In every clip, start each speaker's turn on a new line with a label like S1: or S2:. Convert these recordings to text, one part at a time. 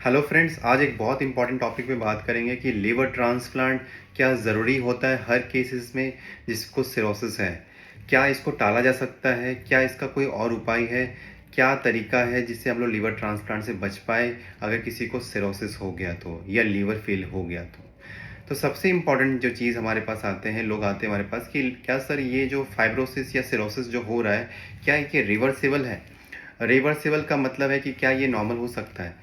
S1: Hello friends, आज एक बहुत इंपॉर्टेंट टॉपिक पे बात करेंगे कि लीवर ट्रांसप्लांट क्या ज़रूरी होता है हर केसेस में जिसको सिरोसिस है। क्या इसको टाला जा सकता है? क्या इसका कोई और उपाय है? क्या तरीका है जिससे हम लोग लीवर ट्रांसप्लांट से बच पाए अगर किसी को सिरोसिस हो गया तो या लीवर फेल हो गया तो सबसे इम्पॉर्टेंट जो चीज़ हमारे पास आते हैं, लोग आते हैं हमारे पास कि क्या सर ये जो फाइब्रोसिस या सिरोसिस जो हो रहा है, क्या ये रिवर्सिबल है? रिवर्सिबल का मतलब है कि क्या ये नॉर्मल हो सकता है?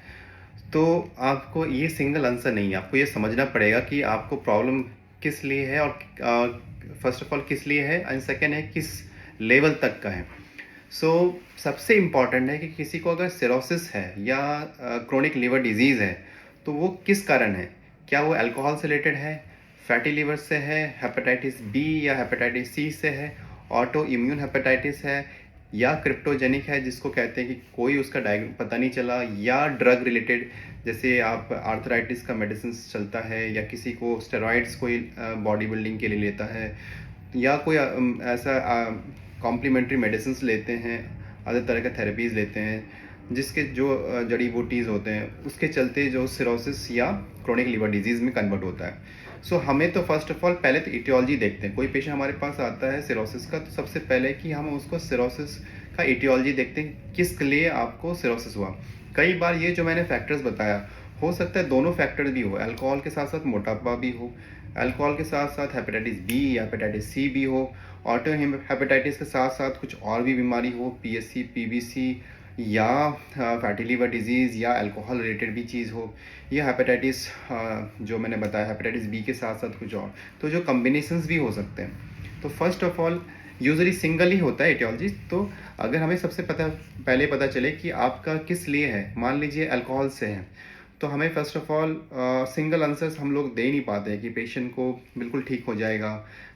S1: तो आपको ये सिंगल आंसर नहीं है, आपको ये समझना पड़ेगा कि आपको प्रॉब्लम किस लिए है और फर्स्ट ऑफ ऑल किस लिए है एंड सेकेंड है किस लेवल तक का है। सो सबसे इम्पॉर्टेंट है कि किसी को अगर सिरोसिस है या क्रोनिक लीवर डिजीज़ है तो वो किस कारण है। क्या वो अल्कोहल से रिलेटेड है, फैटी लीवर से है, हेपेटाइटिस बी या हेपेटाइटिस सी से है, ऑटो इम्यून हेपेटाइटिस है या क्रिप्टोजेनिक है जिसको कहते हैं कि कोई उसका पता नहीं चला, या ड्रग रिलेटेड जैसे आप आर्थराइटिस का मेडिसिन चलता है या किसी को स्टेरॉइड्स कोई बॉडी बिल्डिंग के लिए लेता है या कोई ऐसा कॉम्प्लीमेंट्री मेडिसिन लेते हैं, अदर तरह के थेरेपीज़ लेते हैं जिसके जो जड़ी बूटीज़ होते हैं उसके चलते जो सिरोसिस या क्रोनिक लीवर डिजीज़ में कन्वर्ट होता है। सो हमें तो फर्स्ट ऑफ ऑल पहले तो इटियोलॉजी देखते हैं। कोई पेशेंट हमारे पास आता है सिरोसिस का तो सबसे पहले कि हम उसको सिरोसिस का इटियोलॉजी देखते हैं, किस लिए आपको सिरोसिस हुआ। कई बार ये जो मैंने फैक्टर्स बताया, हो सकता है दोनों फैक्टर भी हो, अल्कोहल के साथ साथ मोटापा भी हो, अल्कोहल के साथ साथ हेपेटाइटिस बी या हेपेटाइटिस सी भी हो, ऑटो हेपेटाइटिस के साथ साथ कुछ और भी बीमारी हो, पीएससी पीबीसी या फैटी लीवर डिजीज़ या अल्कोहल रिलेटेड भी चीज़ हो, या हेपेटाइटिस जो मैंने बताया हेपेटाइटिस बी के साथ साथ कुछ और, तो जो कम्बिनेशंस भी हो सकते हैं। तो first of all usually single ही होता है एटियोलॉजी। तो अगर हमें सबसे पहले पता चले कि आपका किस लिए है, मान लीजिए अल्कोहल से है, तो हमें first of all single answers हम लोग दे नहीं पाते हैं कि पेशेंट को बिल्कुल ठीक हो जाएगा।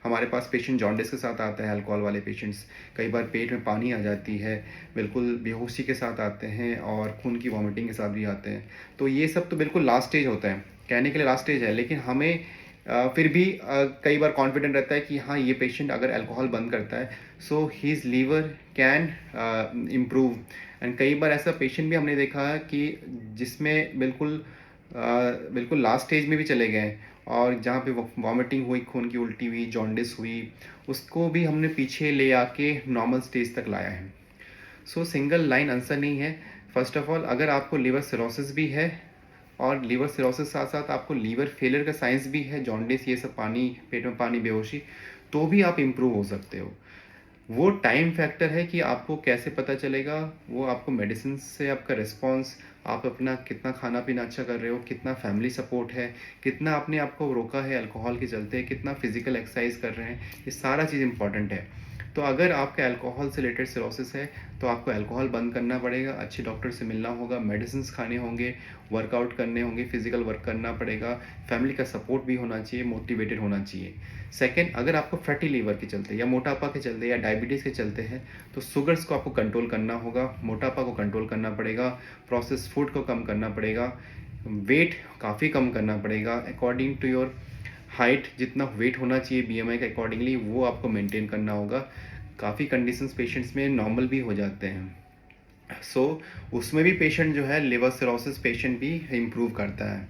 S1: हमारे पास पेशेंट जॉन्डिस के साथ आता है, अल्कोहल वाले पेशेंट्स, कई बार पेट में पानी आ जाती है, बिल्कुल बेहोशी के साथ आते हैं और खून की वॉमिटिंग के साथ भी आते हैं। तो ये सब तो बिल्कुल लास्ट स्टेज होता है, कहने के लिए लास्ट स्टेज है, लेकिन हमें फिर भी कई बार कॉन्फिडेंट रहता है कि हाँ, ये पेशेंट अगर अल्कोहल बंद करता है so his liver can improve. And कई बार ऐसा पेशेंट भी हमने देखा है कि जिसमें बिल्कुल लास्ट स्टेज में भी चले गए और जहाँ पे वॉमिटिंग हुई, खून की उल्टी हुई, जॉन्डिस हुई, उसको भी हमने पीछे ले आके नॉर्मल स्टेज तक लाया है। सो सिंगल लाइन आंसर नहीं है। फर्स्ट ऑफ ऑल अगर आपको लीवर सिरोसिस भी है और लीवर सिरोसिस साथ साथ आपको लीवर फेलियर का साइंस भी है, जॉन्डिस ये सब, पानी पेट में पानी, बेहोशी, तो भी आप इम्प्रूव हो सकते हो। वो टाइम फैक्टर है कि आपको कैसे पता चलेगा, वो आपको मेडिसिन से आपका रिस्पॉन्स, आप अपना कितना खाना पीना अच्छा कर रहे हो, कितना फैमिली सपोर्ट है, कितना आपने आपको रोका है अल्कोहल के चलते, कितना फिजिकल एक्सरसाइज कर रहे हैं, ये सारा चीज़ इंपॉर्टेंट है। तो अगर आपके अल्कोहल से रिलेटेड सिरोसिस है तो आपको अल्कोहल बंद करना पड़ेगा, अच्छे डॉक्टर से मिलना होगा, मेडिसिन खाने होंगे, वर्कआउट करने होंगे, फिजिकल वर्क करना पड़ेगा, फैमिली का सपोर्ट भी होना चाहिए, मोटिवेटेड होना चाहिए। सेकेंड, अगर आपको फैटी लीवर के चलते या मोटापा के चलते या डायबिटीज़ के चलते हैं तो शुगर्स को आपको कंट्रोल करना होगा, मोटापा को कंट्रोल करना पड़ेगा, प्रोसेस फूड को कम करना पड़ेगा, वेट काफ़ी कम करना पड़ेगा, अकॉर्डिंग टू योर हाइट जितना वेट होना चाहिए बीएमआई के अकॉर्डिंगली वो आपको मेंटेन करना होगा। काफ़ी कंडीशंस पेशेंट्स में नॉर्मल भी हो जाते हैं। उसमें भी पेशेंट जो है लिवर सिरोसिस पेशेंट भी इम्प्रूव करता है।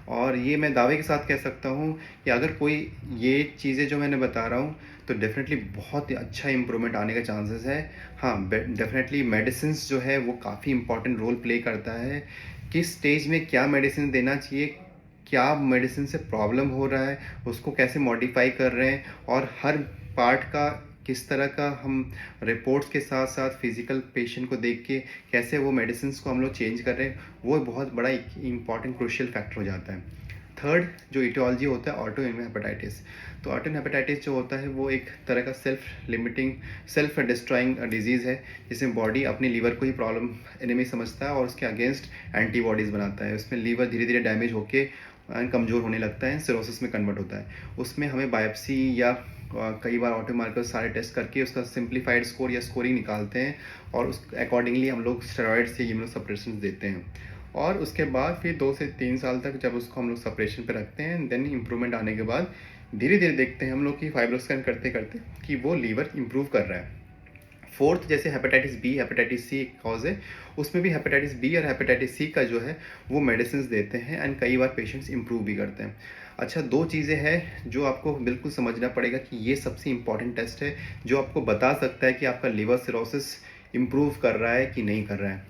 S1: और ये मैं दावे के साथ कह सकता हूँ कि अगर कोई ये चीज़ें जो मैंने बता रहा हूँ तो डेफिनेटली बहुत ही अच्छा इम्प्रूवमेंट आने का चांसेस है। हाँ, डेफिनेटली मेडिसिन्स जो है वो काफ़ी इंपॉर्टेंट रोल प्ले करता है। किस स्टेज में क्या मेडिसिन देना चाहिए, क्या मेडिसिन से प्रॉब्लम हो रहा है, उसको कैसे मॉडिफाई कर रहे हैं, और हर पार्ट का किस तरह का हम रिपोर्ट्स के साथ साथ फिजिकल पेशेंट को देख के कैसे वो मेडिसिन को हम लोग चेंज कर रहे हैं, वो बहुत बड़ा इंपॉर्टेंट क्रूशियल फैक्टर हो जाता है। थर्ड जो इटियोलॉजी होता है ऑटो इम्यून हेपेटाइटिस। तो ऑटो इम्यून हेपेटाइटिस जो होता है वो एक तरह का self limiting, self destroying disease है जिसमें बॉडी अपने लीवर को ही प्रॉब्लम एनिमी समझता है और उसके अगेंस्ट एंटीबॉडीज़ बनाता है। उसमें लीवर धीरे धीरे डैमेज होके कमज़ोर होने लगता है, सिरोसिस में कन्वर्ट होता है। उसमें हमें बायोप्सी या कई बार ऑटो मार्कर सारे टेस्ट करके उसका सिंप्लीफाइड स्कोर या स्कोरिंग निकालते हैं और उस अकॉर्डिंगली हम लोग स्टेरॉइड्स या इम्यूनोसप्रेशन देते हैं। और उसके बाद फिर 2 से 3 साल तक जब उसको हम लोग सप्रेशन पे रखते हैं, देन इम्प्रूवमेंट आने के बाद धीरे धीरे देखते हैं हम लोग कि फाइब्रोस्कैन करते करते कि वो लीवर इम्प्रूव कर रहा है। फोर्थ, जैसे हेपेटाइटिस बी, हेपेटाइटिस सी एक कॉज है, उसमें भी हेपेटाइटिस बी और हेपेटाइटिस सी का जो है वो मेडिसिन देते हैं एंड कई बार पेशेंट्स इंप्रूव भी करते हैं। अच्छा, दो चीज़ें हैं जो आपको बिल्कुल समझना पड़ेगा कि ये सबसे इम्पॉर्टेंट टेस्ट है जो आपको बता सकता है कि आपका लिवर सिरोसिस इम्प्रूव कर रहा है कि नहीं कर रहा है।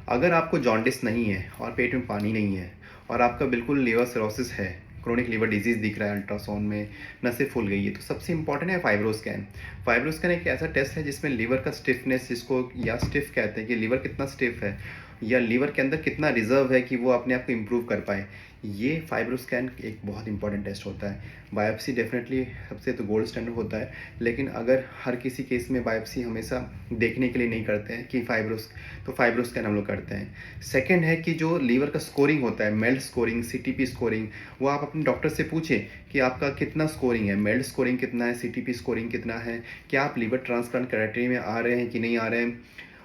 S1: अगर आपको जॉन्डिस नहीं है और पेट में पानी नहीं है और आपका बिल्कुल लिवर सिरोसिस है, क्रोनिक लिवर डिजीज़ दिख रहा है अल्ट्रासाउंड में, नसें फूल गई है, तो सबसे इंपॉर्टेंट है फाइब्रोस्कैन। फाइब्रोस्कैन एक ऐसा टेस्ट है जिसमें लिवर का स्टिफनेस, जिसको या स्टिफ कहते हैं कि लिवर कितना स्टिफ है या लिवर के अंदर कितना रिजर्व है कि वो अपने आप को इम्प्रूव कर पाए, ये फाइब्रोस्कैन एक बहुत इंपॉर्टेंट टेस्ट होता है। बायोप्सी डेफिनेटली सबसे तो गोल्ड स्टैंडर्ड होता है, लेकिन अगर हर किसी केस में बायोप्सी हमेशा देखने के लिए नहीं करते हैं कि फाइब्रोस्कैन हम लोग करते हैं। सेकंड है कि जो लीवर का स्कोरिंग होता है, मेल्ट स्कोरिंग, सीटीपी स्कोरिंग, वो आप अपने डॉक्टर से पूछें कि आपका कितना स्कोरिंग है, मेल्ट स्कोरिंग कितना है, सीटीपी स्कोरिंग कितना है, क्या आप लीवर ट्रांसप्लांट क्राइटेरिया में आ रहे हैं कि नहीं आ रहे हैं,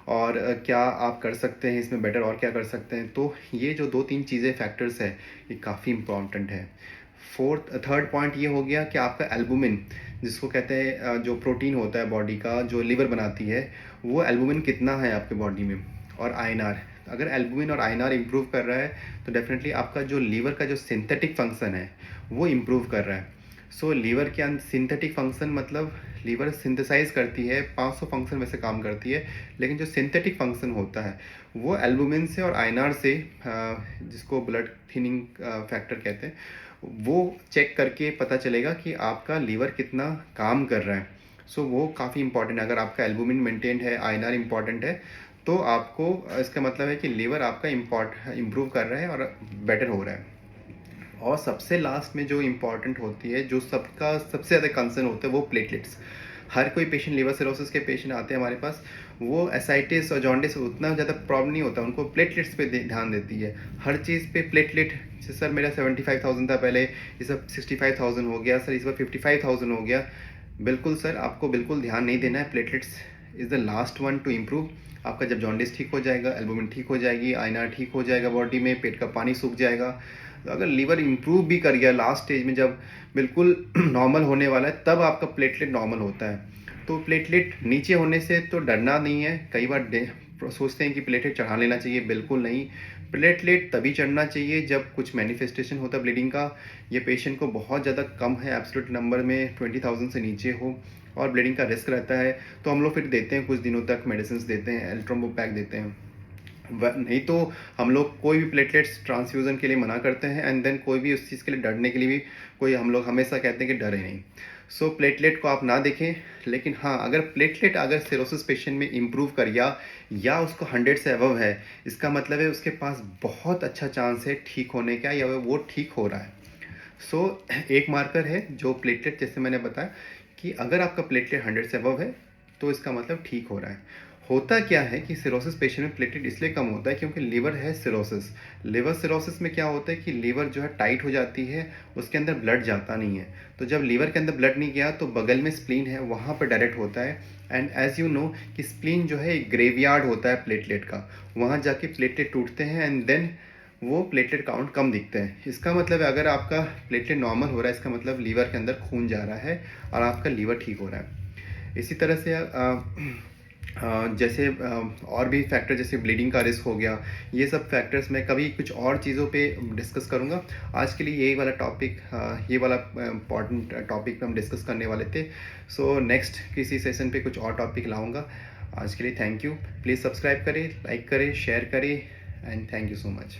S1: और क्या आप कर सकते हैं इसमें बेटर, और क्या कर सकते हैं। तो ये जो 2-3 चीज़ें फैक्टर्स है ये काफ़ी इंपॉर्टेंट है। थर्ड पॉइंट ये हो गया कि आपका एल्बुमिन, जिसको कहते हैं जो प्रोटीन होता है बॉडी का जो लिवर बनाती है, वो एल्बुमिन कितना है आपके बॉडी में, और आईएनआर। अगर एल्बुमिन और आईएनआर इम्प्रूव कर रहा है तो डेफिनेटली आपका जो लीवर का जो सिंथेटिक फंक्शन है वो इम्प्रूव कर रहा है। सो लीवर के अंदर सिंथेटिक फंक्शन मतलब लीवर सिंथेसाइज करती है, 500 फंक्शन में से काम करती है, लेकिन जो सिंथेटिक फंक्शन होता है वो एल्बुमिन से और आईएनआर से, जिसको ब्लड थिनिंग फैक्टर कहते हैं, वो चेक करके पता चलेगा कि आपका लीवर कितना काम कर रहा है। सो वो काफ़ी इंपॉर्टेंट है। अगर आपका एल्बुमिन मेंटेन्ड है, आईएनआर इंपॉर्टेंट है, तो आपको इसका मतलब है कि लीवर आपका इम्प्रूव कर रहा है और बेटर हो रहा है। और सबसे लास्ट में जो इम्पॉर्टेंट होती है, जो सबका सबसे ज़्यादा कंसर्न होता है, वो प्लेटलेट्स। हर कोई पेशेंट, लिवर सिरोसिस के पेशेंट आते हैं हमारे पास, वो एसाइटिस और जॉन्डिस उतना ज़्यादा प्रॉब्लम नहीं होता, उनको प्लेटलेट्स पे ध्यान देती है। हर चीज़ पे प्लेटलेट, जैसे सर मेरा 75,000 था पहले, ये सब 65,000 हो गया, सर इस बार 55,000 हो गया। बिल्कुल सर, आपको बिल्कुल ध्यान नहीं देना है। Platelets is the last one two improve. आपका जब जॉन्डिस ठीक हो जाएगा, एल्बुमिन ठीक हो जाएगी, आईएनआर ठीक हो जाएगा बॉडी में, पेट का पानी सूख जाएगा, तो अगर लीवर इम्प्रूव भी कर गया लास्ट स्टेज में, जब बिल्कुल नॉर्मल होने वाला है, तब आपका प्लेटलेट नॉर्मल होता है। तो प्लेटलेट नीचे होने से तो डरना नहीं है। कई बार सोचते हैं कि प्लेटलेट चढ़ा लेना चाहिए, बिल्कुल नहीं। प्लेटलेट तभी चढ़ना चाहिए जब कुछ मैनिफेस्टेशन होता है ब्लीडिंग का, ये पेशेंट को बहुत ज़्यादा कम है, एब्सोल्यूट नंबर में 20,000 से नीचे हो और ब्लीडिंग का रिस्क रहता है, तो हम लोग फिर देते हैं कुछ दिनों तक मेडिसिन देते हैं, एल्ट्रोम्बोपैक देते हैं। नहीं तो हम लोग कोई भी प्लेटलेट्स ट्रांसफ्यूज़न के लिए मना करते हैं, एंड देन कोई भी उस चीज़ के लिए डरने के लिए भी कोई, हम लोग हमेशा कहते हैं कि डरे नहीं। सो प्लेटलेट को आप ना देखें, लेकिन हाँ, अगर प्लेटलेट अगर सिरोसिस पेशेंट में इम्प्रूव कर गया या उसको 100 से अबव है, इसका मतलब है उसके पास बहुत अच्छा चांस है ठीक होने का, या वो ठीक हो रहा है। सो एक मार्कर है जो प्लेटलेट, जैसे मैंने बताया कि अगर आपका प्लेटलेट 100 से अबव है तो इसका मतलब ठीक हो रहा है। होता क्या है कि सिरोसिस पेशेंट में प्लेटलेट इसलिए कम होता है क्योंकि लिवर है सिरोसिस। लिवर सिरोसिस में क्या होता है कि लिवर जो है टाइट हो जाती है, उसके अंदर ब्लड जाता नहीं है। तो जब लिवर के अंदर ब्लड नहीं गया तो बगल में स्प्लीन है, वहाँ पर डायरेक्ट होता है। एंड एज यू नो कि स्प्लीन जो है एक ग्रेवयार्ड होता है प्लेटलेट का, वहाँ जाके प्लेटलेट टूटते हैं एंड देन वो प्लेटलेट काउंट कम दिखते हैं। इसका मतलब है अगर आपका प्लेटलेट नॉर्मल हो रहा है, इसका मतलब लीवर के अंदर खून जा रहा है और आपका लीवर ठीक हो रहा है। इसी तरह से जैसे और भी फैक्टर, जैसे ब्लीडिंग का रिस्क हो गया, ये सब फैक्टर्स मैं कभी कुछ और चीज़ों पे डिस्कस करूँगा। आज के लिए यही वाला टॉपिक, ये वाला इम्पॉर्टेंट टॉपिक पे हम डिस्कस करने वाले थे। सो नेक्स्ट किसी सेशन पे कुछ और टॉपिक लाऊंगा। आज के लिए थैंक यू। प्लीज़ सब्सक्राइब करें, लाइक करें, शेयर करें, and thank you so much.